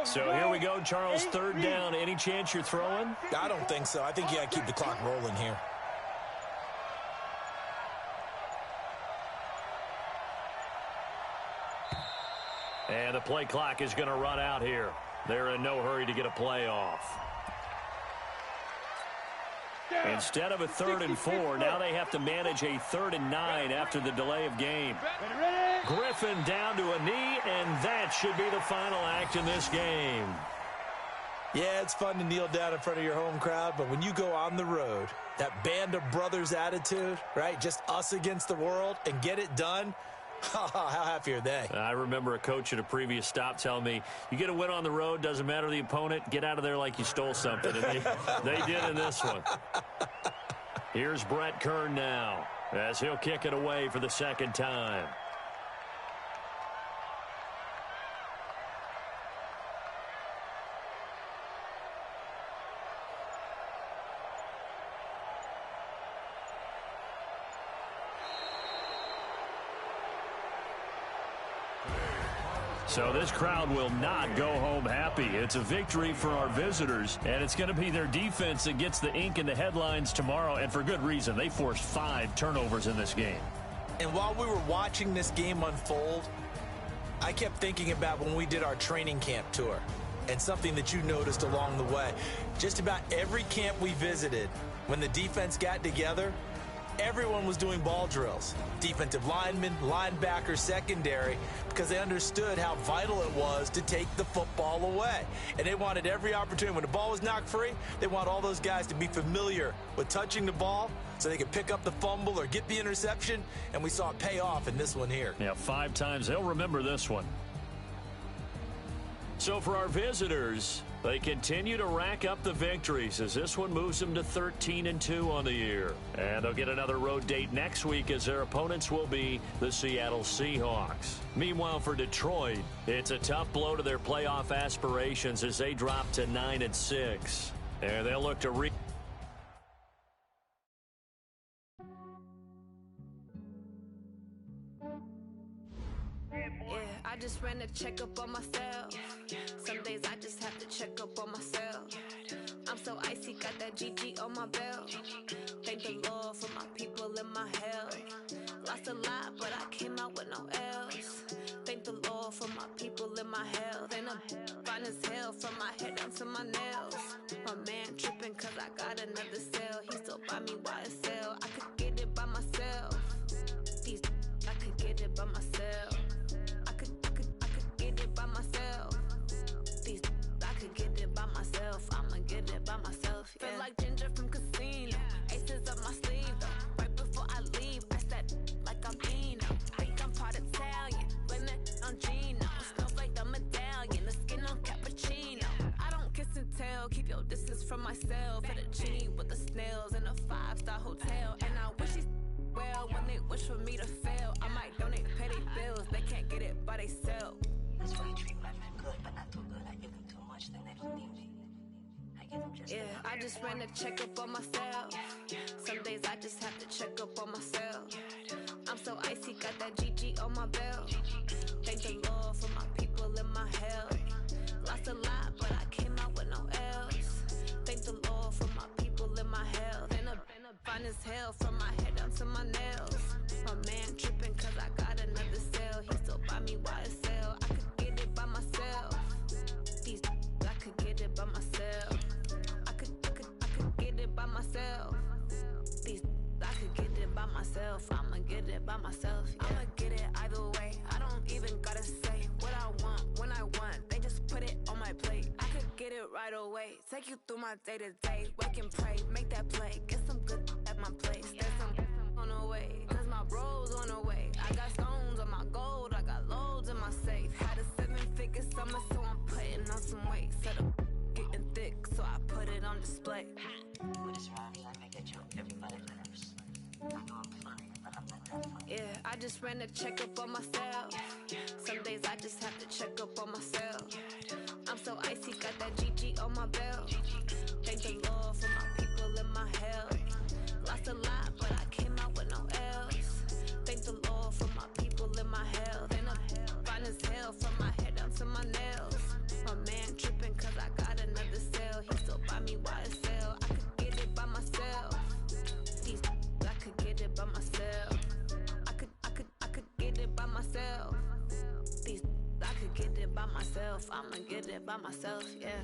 So here we go, Charles, 3rd down. Any chance you're throwing? I don't think so. I think you got to keep the clock rolling here. And the play clock is going to run out here. They're in no hurry to get a play off. Instead of a 3rd and 4, now they have to manage a 3rd and 9 after the delay of game. Griffin down to a knee, and that should be the final act in this game. Yeah, it's fun to kneel down in front of your home crowd, but when you go on the road, that band of brothers attitude, right, just us against the world, and get it done, how happy are they? I remember a coach at a previous stop telling me, you get a win on the road, doesn't matter the opponent, get out of there like you stole something. And they did in this one. Here's Brett Kern now as he'll kick it away for the 2nd time. So this crowd will not go home happy. It's a victory for our visitors, and it's going to be their defense that gets the ink in the headlines tomorrow, and for good reason. They forced 5 turnovers in this game. And while we were watching this game unfold, I kept thinking about when we did our training camp tour and something that you noticed along the way. Just about every camp we visited, when the defense got together, everyone was doing ball drills. Defensive linemen, linebackers, secondary, because they understood how vital it was to take the football away. And they wanted every opportunity. When the ball was knocked free, they want all those guys to be familiar with touching the ball so they could pick up the fumble or get the interception. And we saw it pay off in this one here. Yeah, 5 times. They'll remember this one. So for our visitors, they continue to rack up the victories as this one moves them to 13-2 on the year. And they'll get another road date next week as their opponents will be the Seattle Seahawks. Meanwhile, for Detroit, it's a tough blow to their playoff aspirations as they drop to 9-6. And they'll look to I just ran a checkup on myself. Some days I just have to check up on myself. I'm so icy, got that GG on my belt. Thank the Lord for my people and my health. Lost a lot, but I came out with no else. Thank the Lord for my people and my health. And I'm fine as hell from my head down to my nails. My man tripping cause I got another cell. He still buy me YSL. I could get it by myself. I could get it by myself. I could get it by myself. I could get it by myself. I'ma get it by myself. Yeah. Feel like Ginger from Casino. Aces up my sleeve though. Right before I leave, I said like I'm Dino. Think I'm part Italian. Blame it on Gino. Smells like the medallion. The skin on cappuccino. I don't kiss and tell. Keep your distance from myself. At a G with the snails in a 5-star hotel. And I wish these well when they wish for me to fail. I might donate, pay their bills. They can't get it by themselves. That's why you treat women good, but not too good. I give them too much, then they don't need me. I give them just enough. I just ran a checkup on myself. Some days I just have to check up on myself. I'm so icy, got that GG on my belt. Thank the Lord for my people and my health. Lost a lot, but I came out with no else. Thank the Lord for my people it by myself. Yeah. I'ma get it either way. I don't even gotta say what I want when I want. They just put it on my plate. I could get it right away. Take you through my day-to-day. Wake and pray, make that play. Get some good at my place. There's some on the way, cause my bro's on the way. I got stones on my gold, I got loads in my safe. Had a 7-figure summer, so I'm putting on some weight. Set up getting thick, so I put it on display. With this round, I make a joke, everybody laughs. I know I'm funny, but I'm not that funny. Yeah, I just ran a checkup on myself. Some days I just have to check up on myself. I'm so icy, got that GG on my belt. Thank the Lord for my people in my health. Lost a lot, but I came out with no else. Thank the Lord for my people in my health. And I'm fine as hell from my head down to my nails. My man tripping cause I got another sale. He still buy me YSL. I could get it by myself. I could get it by myself. I could get it by myself. I could get it by myself. I'ma get it by myself, yeah.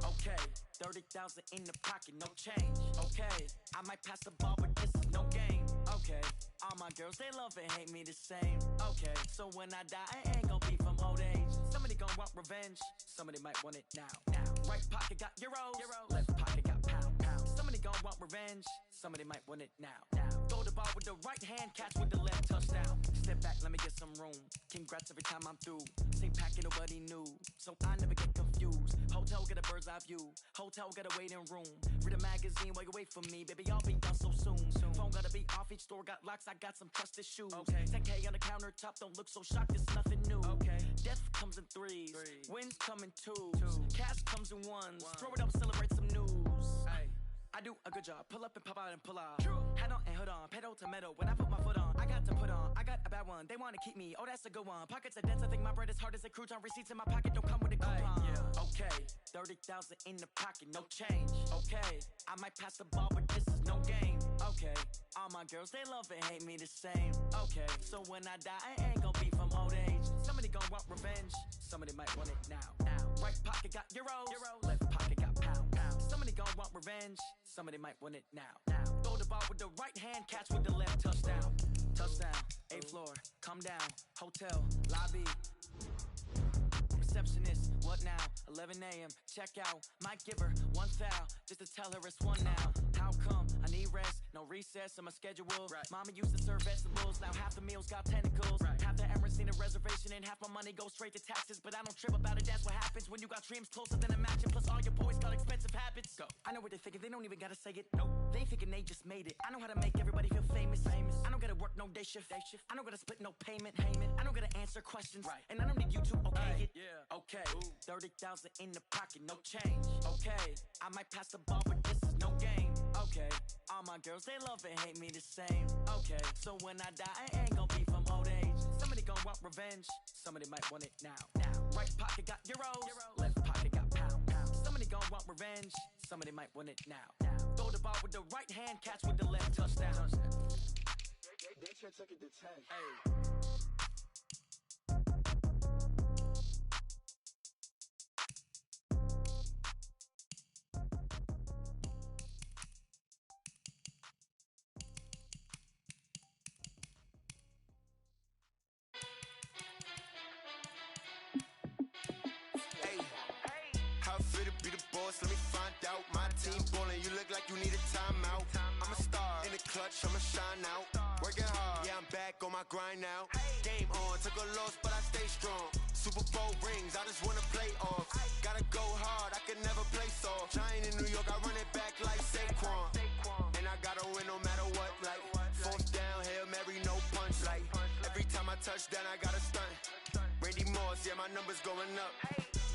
Okay, 30,000 in the pocket, no change. Okay, I might pass the ball, but this is no game. Okay, all my girls, they love and hate me the same. Okay, so when I die, I ain't gon' be from old age. Somebody gon' want revenge, somebody might want it now. Right pocket got euros, left pocket got pounds. gon' want revenge. Somebody might want it now. Throw the ball with the right hand, catch with the left, touchdown. Step back, let me get some room. Congrats every time I'm through. Same packet, nobody knew, so I never get confused. Hotel get a bird's eye view. Hotel get a waiting room. Read a magazine while you wait for me, baby. I'll be done so soon. Phone gotta be off. Each store got locks. I got some trusted shoes. Okay. 10K on the countertop. Don't look so shocked. It's nothing new. Okay. Death comes in threes. Wins come in twos. Cash comes in ones. Throw it up, celebrate some news. Ay. I do a good job. Pull up and pop out and pull out. Head on and hood on. Pedal to metal. When I put my foot on, I got to put on. I got a bad one. They want to keep me. Oh, that's a good one. Pockets are dense. I think my bread is hard as a crouton. Receipts in my pocket don't come with a coupon. Yeah. Okay. 30,000 in the pocket. No change. Okay. I might pass the ball, but this is no game. Okay. All my girls, they love and hate me the same. Okay. So when I die, I ain't gonna be from old age. Somebody gonna want revenge. Somebody might want it now. Right pocket got euros. Left pocket got pound. Somebody gonna want revenge. Somebody might want it now. Throw the ball with the right hand, catch with the left, touchdown. Touchdown, 8th floor, come down. Hotel, lobby. Receptionist, what now? 11 a.m., check out. Might give her one foul, just to tell her it's one now. How come? I need rest, no recess in my schedule. Right. Mama used to serve vegetables, now half the meals got tentacles. Right. Half the Emirates need a reservation and half my money goes straight to taxes. But I don't trip about it, that's what happens when you got dreams closer than a match. And plus all your boys got expensive habits. Go. I know what they're thinking, they don't even gotta say it. Nope. They ain't thinking they just made it. I know how to make everybody feel famous. I don't gotta work no day shift. I don't gotta split no payment. I don't gotta answer questions. Right. And I don't need you to okay it. Yeah. Okay. 30,000 in the pocket, no change. Okay. I might pass the ball, but this is no game. Okay. All my girls, they love and hate me the same. Okay. So when I die, I ain't gonna be from old age. Somebody gonna want revenge. Somebody might want it now. Right pocket got euros. Left pocket got pound. Somebody gonna want revenge. Somebody might want it now. Throw the ball with the right hand, catch with the left, touchdown. They should took it to 10. Hey. Let me find out. My team ballin', you look like you need a timeout. I'm a star in the clutch, I'ma shine out. Working hard, yeah, I'm back on my grind now. Game on, took a loss, but I stay strong. Super Bowl rings, I just wanna play off. Gotta go hard, I can never play soft. Giant in New York, I run it back like Saquon. And I gotta win no matter what, like 4th down, Hail Mary, no punch. Like every time I touch down, I gotta stunt. Randy Moss, yeah, my numbers going up.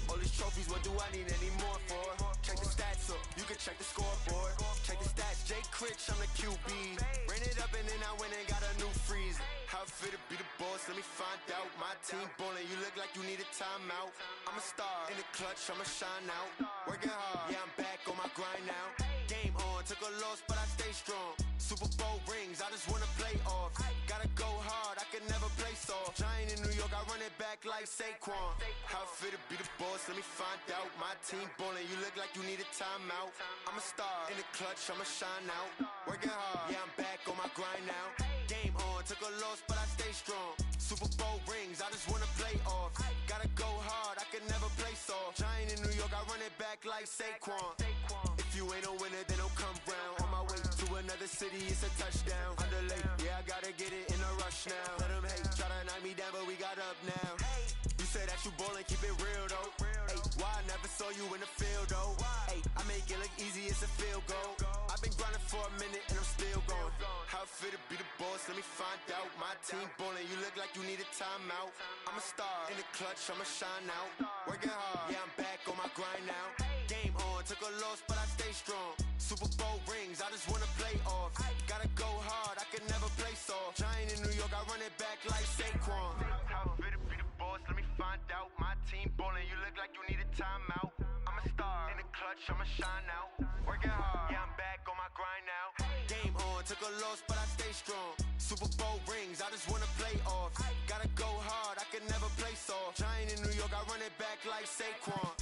All these trophies, what do I need any more for? Check the stats up, you can check the scoreboard. Check the stats, Jake Critch, I'm the QB. Ran it up and then I went and got a new freeze. How it fit to be the boss, let me find out. My team ballin', you look like you need a timeout. I'm a star in the clutch, I'ma shine out. Working hard, yeah, I'm back on my grind now. Game on, took a loss, but I stay strong. Super Bowl rings, I just wanna play off. Gotta go hard, I can never play soft. Giant in New York, I run it back like Saquon. How it fit to be the boss, let me find out. My team ballin', you look like you need a timeout. I'm a star in the clutch, I'ma shine out. Working hard, yeah, I'm back on my grind now. Game on, took a loss, but I stay strong. Super Bowl rings, I just wanna play off. Gotta go hard, I can never play soft. Giant in New York, I run it back like Saquon. If you ain't a winner, then don't come round. On my way to another city, it's a touchdown. Underlay, yeah, I gotta get it in a rush now. Let them hate, try to knock me down, but we got up now. You say that you ballin', keep it real though. Hey, why I never saw you in the field though? Hey, I make it look easy, it's a field goal. I've been grinding for a minute and I'm still going. How it fit to be the boss, let me find out. My team ballin', you look like you need a timeout. I'm a star in the clutch, I'ma shine out. Working hard, yeah, I'm back on my grind now. Game on, took a loss, but I stay strong. Super Bowl rings, I just wanna play off. Gotta go hard, I can never play soft. Giant in New York, I run it back like Saquon. How it fit to be the boss, let me find out. My team ballin', you look like you need a timeout. I'm a star in the clutch, I'ma shine out. Working hard, yeah, I'm back on my grind now. Game on, took a loss, but I stay strong. Super Bowl rings, I just wanna play off. Gotta go hard, I can never play soft. Giant in New York, I run it back like Saquon.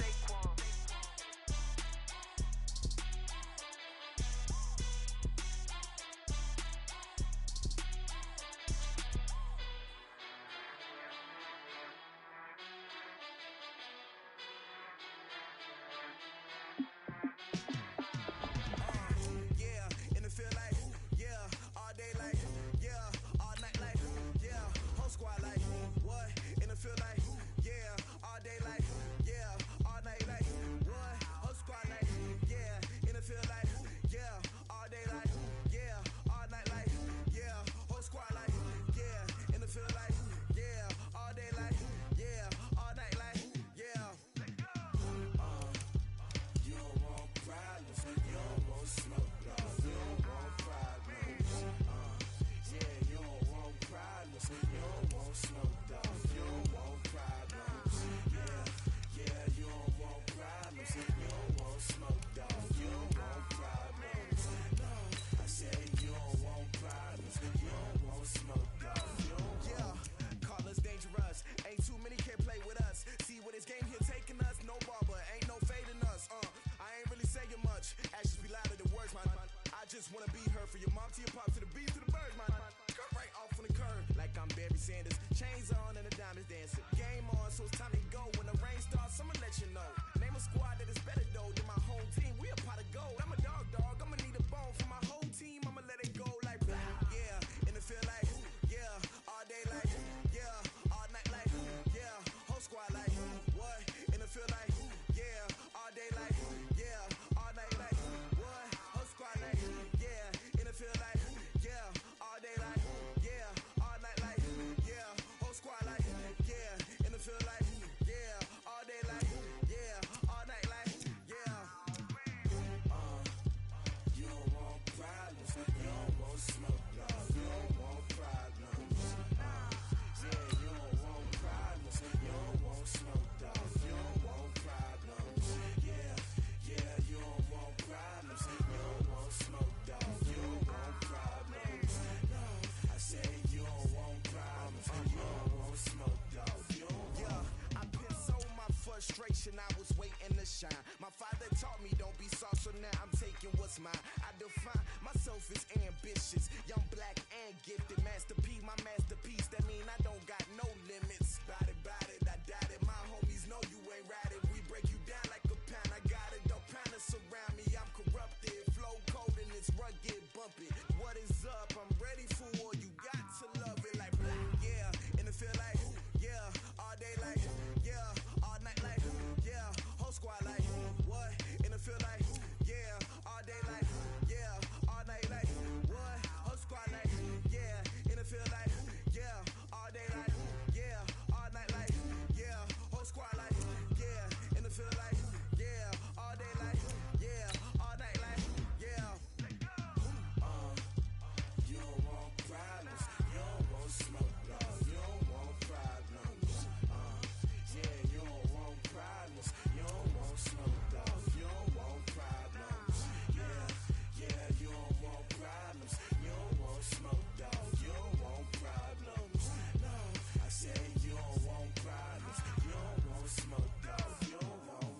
so it's time to go. When the rain starts, I'ma let you know. Name a squad that is better though than my home team. We a pot of gold. I'm a dog. I'ma need a bone for my whole team. I'ma let it go like blah. Yeah, and it feel like yeah, all day like yeah, all night like yeah, whole squad like what? And it feel like yeah, all day like yeah, all night like what? Whole squad like yeah, and it feel like yeah, all day like yeah, all night like yeah, whole squad like yeah, and it feel like yeah, all day like yeah, all night like yeah. You don't want problems, you don't want smoke, dog. You don't want problems. Yeah, you don't want problems, you don't want smoke, dog. You don't want problems. Yeah, you don't want problems, you don't want smoke, dog. You don't want problems. No, I said you don't want problems, you don't want smoke, dog. You don't want. Yeah, I pissed on my frustration, I was waiting to shine. My father taught me don't be soft, so now I'm taking what's mine. I define myself as ambitious, young, black, and gifted. Master P, my masterpiece. That mean I don't got no limits. Bout it, I doubt it. My homies know you ain't ride it. We break you down like a pound. I got it, don't pound to surround me. I'm corrupted, flow cold and it's rugged, bumpy. What is up? I'm ready for war. You got to love it like blah. Yeah, and it feel like yeah, all day like yeah, all night like yeah, whole squad like what? And it feel like yeah, all day like yeah, all night like what? Whole squad like yeah, and it feel like yeah, all day like yeah, all night like yeah, whole squad like yeah, and it feel like yeah, all day like yeah, all night like yeah. You don't want problems, you don't want smoke, dog. You don't want problems. Yeah, you don't want problems, you don't want smoke, dog. You don't want problems. Yeah, you don't want problems, you don't want smoke, dog. You don't want problems. No, I said you don't want problems, you don't want smoke, dog. You don't want.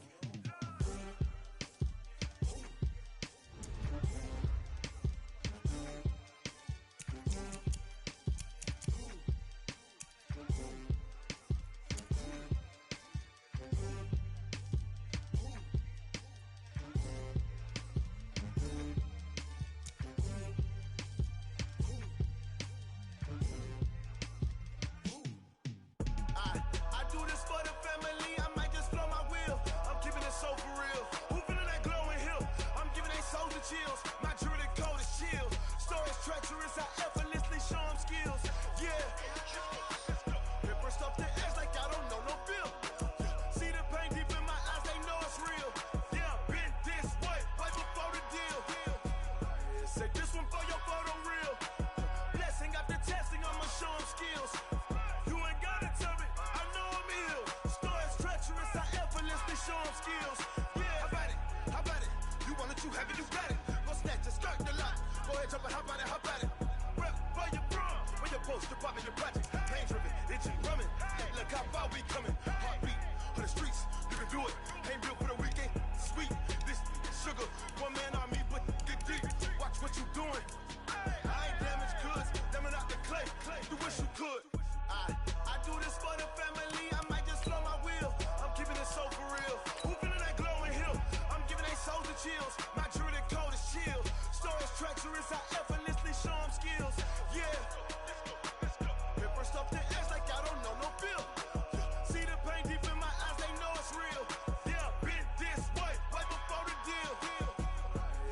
I do this for the family, I might just blow my wheel. I'm keeping it so for real. Who feeling that glowing hill? I'm giving they souls the chills. My jewelry code is chill. Stories treacherous, I effortlessly show them skills. Yeah. Paper stuff to edge like I don't know no bill. See the pain deep in my eyes, they know it's real. Yeah, been this way, right before the deal. Say this one for your photo reel. Blessing after testing, I'ma show them skills. You ain't gotta tell me, I know I'm ill. Stories treacherous, I effortlessly show them skills. Yeah, how about it? You want it, you have it, you got it. Go snatch it, skirt the lot. Go ahead, jump it, how about it? Rep for your bro, when your poster popping your project. Pain driven, itchy, rumming. Look how far we coming. Heartbeat on the streets, you can do it. Ain't built for the weekend, sweet. This sugar, one man army, but get deep. Watch what you doing. I ain't damaged goods, damn it out the clay. You wish you could. I do this for the family, I might just blow my wheel. I'm keeping it so for real. Who feeling that glowing hill? I'm giving they souls the chills. My jewelry code is chill. Stories treacherous, I effortlessly show them skills. Yeah. Paper stuff to edge like I don't know no bill. See the pain deep in my eyes, they know it's real. Yeah, been this way, right before the deal.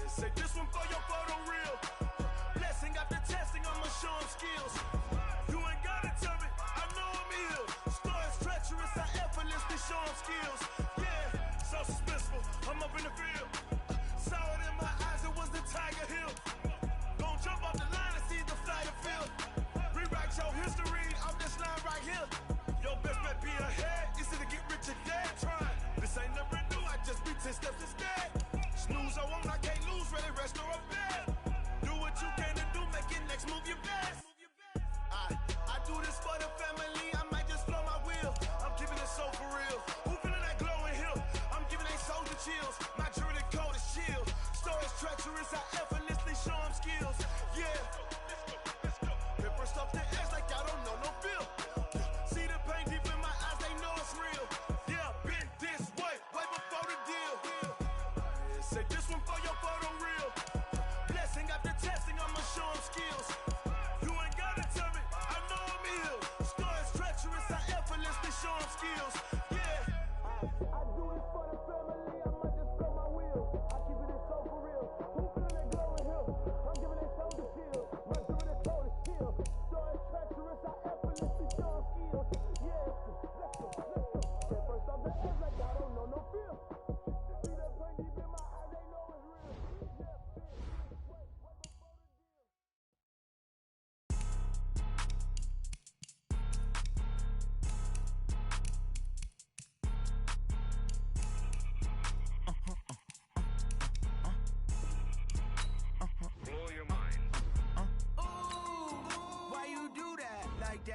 Say this one for your photo reel. Blessing after testing, I'ma show them skills. You ain't gotta tell me, I know I'm ill. Stories treacherous, I effortlessly show them skills. Yeah, so suspenseful, I'm up in the field. Saw it in my eyes, it was the Tiger Hill. Gon' jump off the line and see the flyer field. Rewrite your history off this line right here. Your best bet be ahead, easy to get rich or dead trying. This ain't never new, I just be 10 steps instead. Snooze, I won't, I can't lose, ready, rest or a bed. Do what you can to do, make it next move your best. I do this for the family, I might just blow my wheel. I'm keeping it so for real. Who feeling that glowing hill? I'm giving they souls the chills. My jewelry code is chill. Stories treacherous, I effortlessly show them skills. Yeah. Paper stuff to edge like I don't know no bill. See the pain deep in my eyes, they know it's real.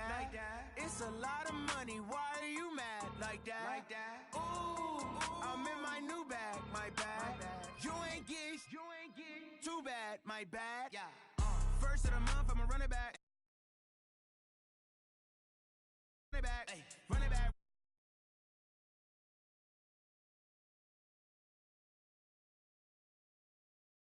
that. It's a lot of money, why are you mad like that? Ooh, I'm in my new bag, my bad. You ain't get too bad, my bad. Yeah.